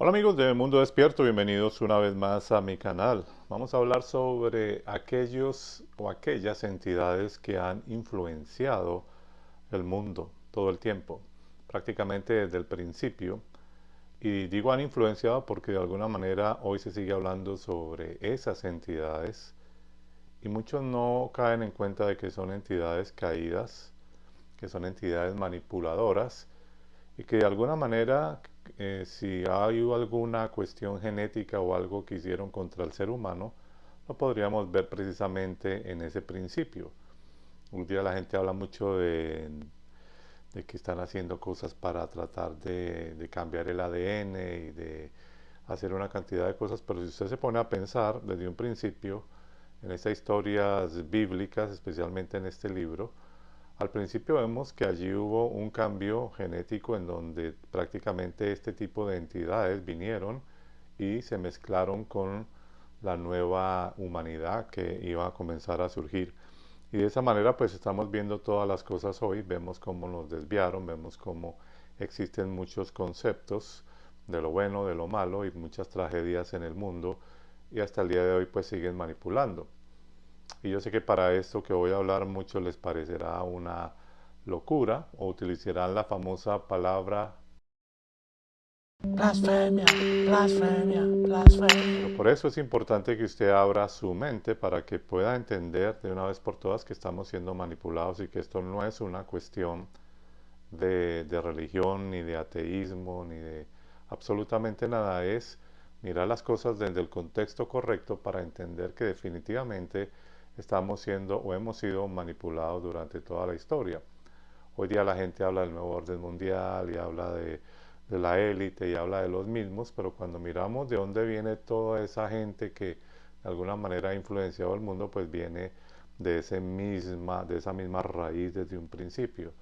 Hola amigos de Mundo Despierto, bienvenidos una vez más a mi canal. Vamos a hablar sobre aquellos o aquellas entidades que han influenciado el mundo todo el tiempo, prácticamente desde el principio. Y digo han influenciado porque de alguna manera hoy se sigue hablando sobre esas entidades y muchos no caen en cuenta de que son entidades caídas, que son entidades manipuladoras y que de alguna manera, si hay alguna cuestión genética o algo que hicieron contra el ser humano, lo podríamos ver precisamente en ese principio. Un día la gente habla mucho de que están haciendo cosas para tratar de cambiar el ADN y de hacer una cantidad de cosas, pero si usted se pone a pensar desde un principio en estas historias bíblicas, especialmente en este libro, al principio vemos que allí hubo un cambio genético en donde prácticamente este tipo de entidades vinieron y se mezclaron con la nueva humanidad que iba a comenzar a surgir. Y de esa manera pues estamos viendo todas las cosas hoy, vemos cómo nos desviaron, vemos cómo existen muchos conceptos de lo bueno, de lo malo y muchas tragedias en el mundo y hasta el día de hoy pues siguen manipulando. Y yo sé que para esto que voy a hablar mucho les parecerá una locura o utilizarán la famosa palabra. Blasfemia, blasfemia, blasfemia. Pero por eso es importante que usted abra su mente para que pueda entender de una vez por todas que estamos siendo manipulados y que esto no es una cuestión de religión, ni de ateísmo, ni de absolutamente nada. Es mirar las cosas desde el contexto correcto para entender que definitivamente estamos siendo o hemos sido manipulados durante toda la historia. Hoy día la gente habla del nuevo orden mundial y habla de la élite y habla de los mismos, pero cuando miramos de dónde viene toda esa gente que de alguna manera ha influenciado el mundo, pues viene de esa misma raíz desde un principio.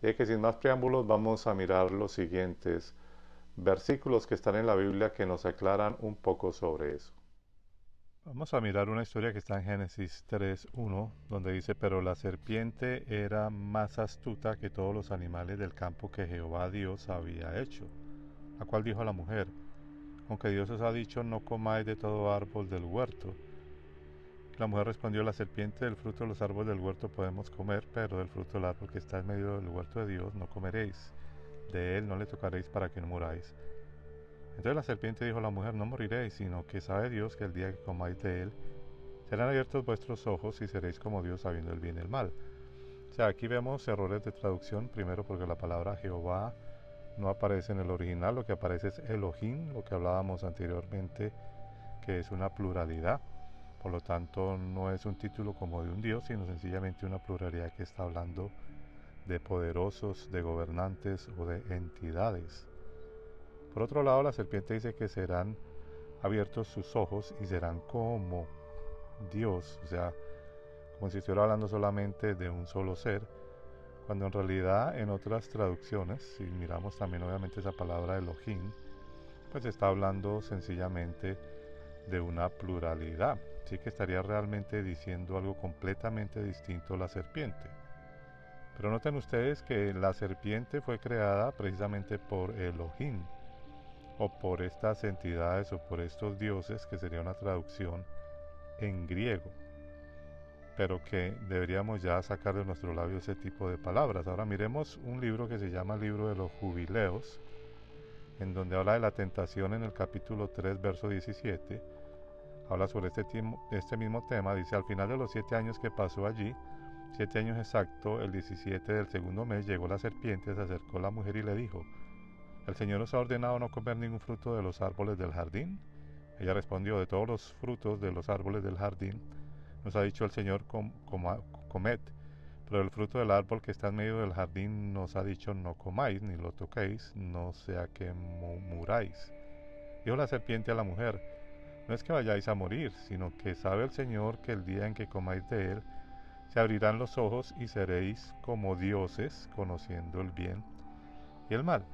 Así que sin más preámbulos vamos a mirar los siguientes versículos que están en la Biblia que nos aclaran un poco sobre eso. Vamos a mirar una historia que está en Génesis 3:1, donde dice, pero la serpiente era más astuta que todos los animales del campo que Jehová Dios había hecho, la cual dijo a la mujer, aunque Dios os ha dicho, no comáis de todo árbol del huerto. La mujer respondió, la serpiente del fruto de los árboles del huerto podemos comer, pero del fruto del árbol que está en medio del huerto de Dios no comeréis, de él no le tocaréis para que no muráis. Entonces la serpiente dijo a la mujer, no moriréis, sino que sabe Dios que el día que comáis de él, serán abiertos vuestros ojos y seréis como Dios sabiendo el bien y el mal. O sea, aquí vemos errores de traducción, primero porque la palabra Jehová no aparece en el original, lo que aparece es Elohim, lo que hablábamos anteriormente, que es una pluralidad. Por lo tanto, no es un título como de un Dios, sino sencillamente una pluralidad que está hablando de poderosos, de gobernantes o de entidades. Por otro lado, la serpiente dice que serán abiertos sus ojos y serán como Dios, o sea, como si estuviera hablando solamente de un solo ser, cuando en realidad en otras traducciones, si miramos también obviamente esa palabra Elohim, pues está hablando sencillamente de una pluralidad, sí que estaría realmente diciendo algo completamente distinto a la serpiente. Pero noten ustedes que la serpiente fue creada precisamente por Elohim, o por estas entidades o por estos dioses, que sería una traducción en griego, pero que deberíamos ya sacar de nuestro labio ese tipo de palabras. Ahora miremos un libro que se llama el libro de los jubileos, en donde habla de la tentación en el capítulo 3, verso 17. Habla sobre este mismo tema. Dice, al final de los 7 años que pasó allí, 7 años exacto, el 17 del segundo mes, llegó la serpiente, se acercó a la mujer y le dijo, ¿el Señor os ha ordenado no comer ningún fruto de los árboles del jardín? Ella respondió, de todos los frutos de los árboles del jardín, nos ha dicho el Señor, comed, pero el fruto del árbol que está en medio del jardín nos ha dicho, no comáis, ni lo toquéis, no sea que muráis. Dijo la serpiente a la mujer, no es que vayáis a morir, sino que sabe el Señor que el día en que comáis de él, se abrirán los ojos y seréis como dioses, conociendo el bien y el mal.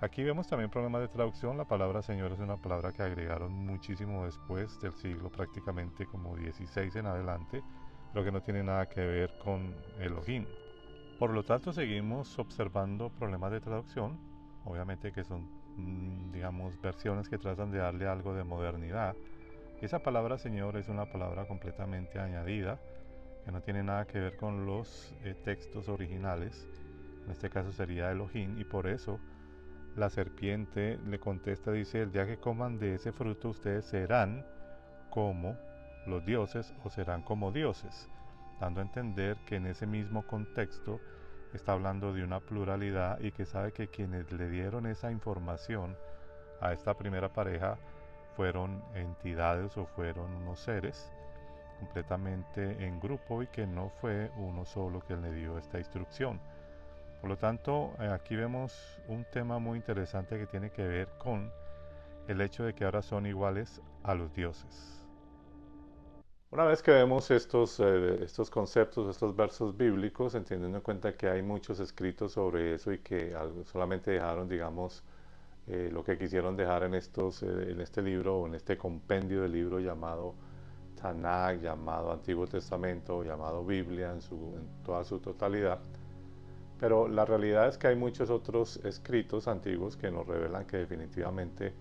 Aquí vemos también problemas de traducción. La palabra Señor es una palabra que agregaron muchísimo después del siglo prácticamente como 16 en adelante, pero que no tiene nada que ver con Elohim. Por lo tanto, seguimos observando problemas de traducción, obviamente que son digamos, versiones que tratan de darle algo de modernidad. Esa palabra Señor es una palabra completamente añadida, que no tiene nada que ver con los textos originales. En este caso sería Elohim, y por eso la serpiente le contesta, dice, el día que coman de ese fruto ustedes serán como los dioses o serán como dioses, dando a entender que en ese mismo contexto está hablando de una pluralidad y que sabe que quienes le dieron esa información a esta primera pareja fueron entidades o fueron unos seres completamente en grupo y que no fue uno solo que le dio esta instrucción. Por lo tanto, aquí vemos un tema muy interesante que tiene que ver con el hecho de que ahora son iguales a los dioses. Una vez que vemos estos conceptos, estos versos bíblicos, teniendo en cuenta que hay muchos escritos sobre eso y que solamente dejaron, digamos, lo que quisieron dejar en este libro o en este compendio de libro llamado Tanakh, llamado Antiguo Testamento, llamado Biblia en toda su totalidad. Pero la realidad es que hay muchos otros escritos antiguos que nos revelan que definitivamente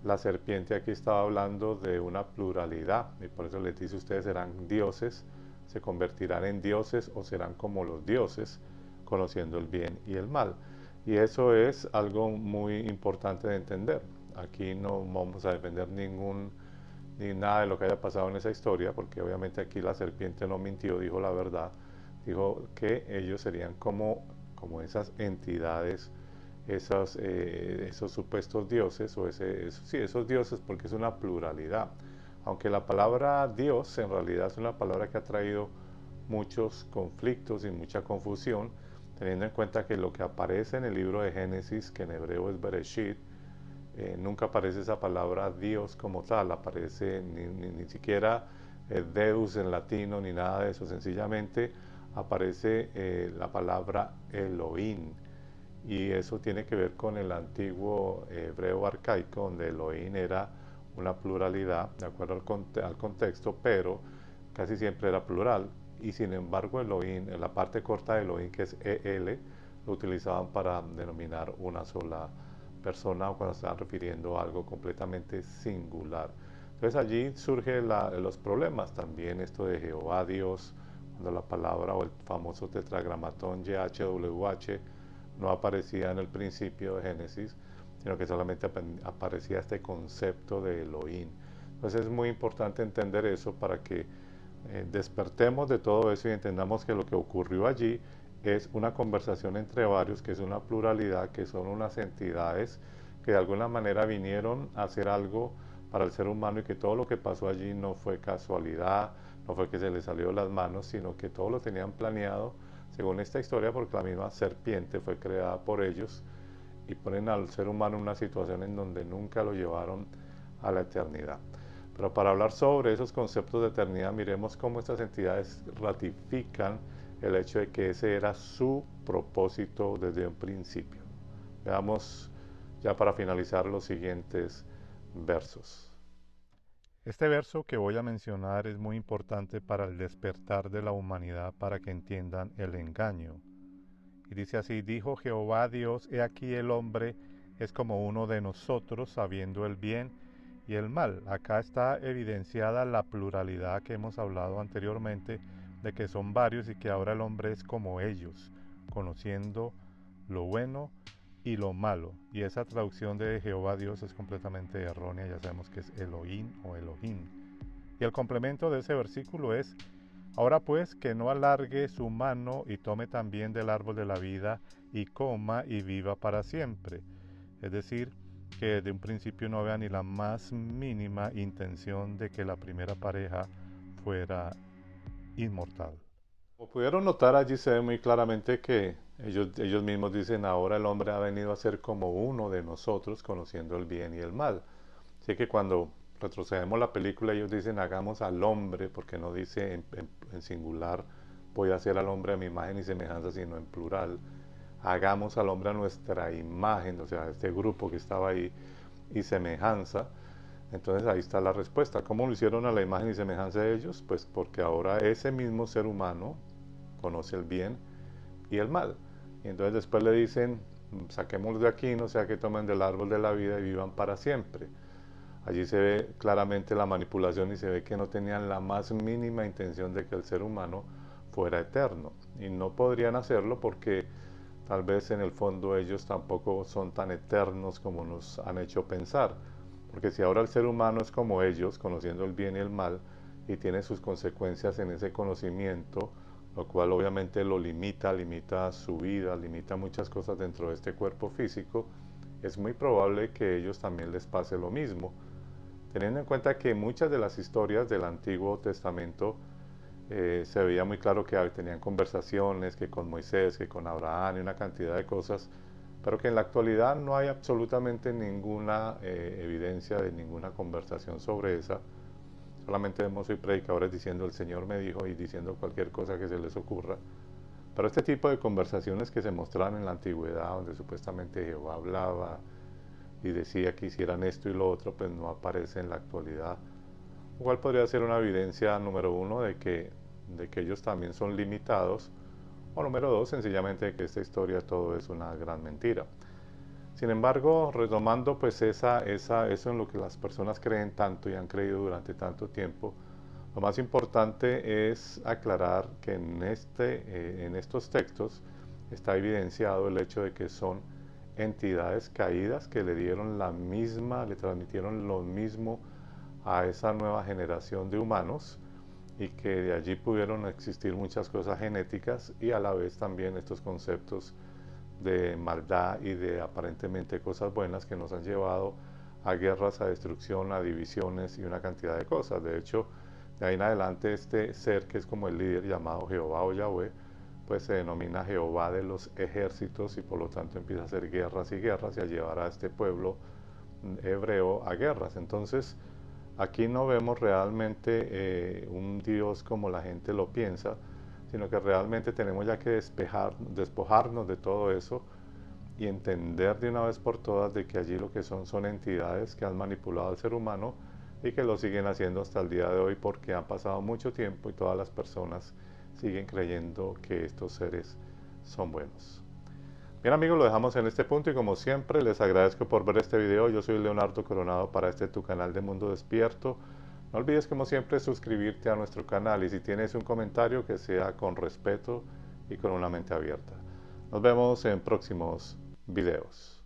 la serpiente aquí estaba hablando de una pluralidad, y por eso les dice, ustedes serán dioses, se convertirán en dioses o serán como los dioses, conociendo el bien y el mal. Y eso es algo muy importante de entender. Aquí no vamos a defender ni nada de lo que haya pasado en esa historia, porque obviamente aquí la serpiente no mintió, dijo la verdad, dijo que ellos serían como esas entidades, esos supuestos dioses, o esos dioses, porque es una pluralidad. Aunque la palabra Dios en realidad es una palabra que ha traído muchos conflictos y mucha confusión, teniendo en cuenta que lo que aparece en el libro de Génesis, que en hebreo es Bereshit, nunca aparece esa palabra Dios como tal, aparece ni siquiera Deus en latino, ni nada de eso, sencillamente aparece la palabra Elohim, y eso tiene que ver con el antiguo hebreo arcaico, donde Elohim era una pluralidad, de acuerdo al contexto, pero casi siempre era plural, y sin embargo Elohim, en la parte corta de Elohim, que es EL, lo utilizaban para denominar una sola persona o cuando estaban refiriendo a algo completamente singular. Entonces allí surgen los problemas también, esto de Jehová Dios, cuando la palabra o el famoso tetragramatón YHWH no aparecía en el principio de Génesis, sino que solamente aparecía este concepto de Elohim. Entonces es muy importante entender eso para que despertemos de todo eso y entendamos que lo que ocurrió allí es una conversación entre varios, que es una pluralidad, que son unas entidades que de alguna manera vinieron a hacer algo para el ser humano, y que todo lo que pasó allí no fue casualidad, no fue que se les salió de las manos, sino que todo lo tenían planeado según esta historia, porque la misma serpiente fue creada por ellos y ponen al ser humano en una situación en donde nunca lo llevaron a la eternidad. Pero para hablar sobre esos conceptos de eternidad, miremos cómo estas entidades ratifican el hecho de que ese era su propósito desde un principio. Veamos ya para finalizar los siguientes versos. Este verso que voy a mencionar es muy importante para el despertar de la humanidad, para que entiendan el engaño. Y dice así, dijo Jehová Dios, he aquí el hombre es como uno de nosotros, sabiendo el bien y el mal. Acá está evidenciada la pluralidad que hemos hablado anteriormente, de que son varios y que ahora el hombre es como ellos, conociendo lo bueno y lo malo. Y esa traducción de Jehová Dios es completamente errónea, ya sabemos que es Elohim o Elohim. Y el complemento de ese versículo es, ahora pues que no alargue su mano y tome también del árbol de la vida y coma y viva para siempre. Es decir, que de un principio no había ni la más mínima intención de que la primera pareja fuera inmortal. Como pudieron notar, allí se ve muy claramente que ellos mismos dicen, ahora el hombre ha venido a ser como uno de nosotros, conociendo el bien y el mal. Así que cuando retrocedemos la película, ellos dicen, hagamos al hombre, porque no dice en singular, voy a hacer al hombre a mi imagen y semejanza, sino en plural. Hagamos al hombre a nuestra imagen, o sea, este grupo que estaba ahí, y semejanza. Entonces ahí está la respuesta. ¿Cómo lo hicieron a la imagen y semejanza de ellos? Pues porque ahora ese mismo ser humano conoce el bien y el mal. Y entonces después le dicen, saquémoslos de aquí, no sea que tomen del árbol de la vida y vivan para siempre. Allí se ve claramente la manipulación y se ve que no tenían la más mínima intención de que el ser humano fuera eterno. Y no podrían hacerlo porque tal vez en el fondo ellos tampoco son tan eternos como nos han hecho pensar. Porque si ahora el ser humano es como ellos, conociendo el bien y el mal, y tiene sus consecuencias en ese conocimiento, lo cual obviamente lo limita, limita su vida, limita muchas cosas dentro de este cuerpo físico, es muy probable que a ellos también les pase lo mismo. Teniendo en cuenta que muchas de las historias del Antiguo Testamento se veía muy claro que tenían conversaciones, que con Moisés, que con Abraham y una cantidad de cosas, pero que en la actualidad no hay absolutamente ninguna evidencia de ninguna conversación sobre esa. Solamente vemos hoy predicadores diciendo el Señor me dijo y diciendo cualquier cosa que se les ocurra. Pero este tipo de conversaciones que se mostraban en la antigüedad, donde supuestamente Jehová hablaba y decía que hicieran esto y lo otro, pues no aparece en la actualidad. Lo cual podría ser una evidencia número uno de que ellos también son limitados, o número dos, sencillamente de que esta historia todo es una gran mentira. Sin embargo, retomando pues eso en lo que las personas creen tanto y han creído durante tanto tiempo, lo más importante es aclarar que en estos textos está evidenciado el hecho de que son entidades caídas que le dieron la misma, le transmitieron lo mismo a esa nueva generación de humanos y que de allí pudieron existir muchas cosas genéticas y a la vez también estos conceptos de maldad y de aparentemente cosas buenas que nos han llevado a guerras, a destrucción, a divisiones y una cantidad de cosas. De hecho, de ahí en adelante este ser que es como el líder llamado Jehová o Yahweh, pues se denomina Jehová de los ejércitos y por lo tanto empieza a hacer guerras y guerras y a llevar a este pueblo hebreo a guerras. Entonces, aquí no vemos realmente un Dios como la gente lo piensa, sino que realmente tenemos ya que despojarnos de todo eso y entender de una vez por todas de que allí lo que son entidades que han manipulado al ser humano y que lo siguen haciendo hasta el día de hoy porque han pasado mucho tiempo y todas las personas siguen creyendo que estos seres son buenos. Bien amigos, lo dejamos en este punto y como siempre les agradezco por ver este video. Yo soy Leonardo Coronado para tu canal de Mundo Despierto. No olvides como siempre suscribirte a nuestro canal y si tienes un comentario que sea con respeto y con una mente abierta. Nos vemos en próximos videos.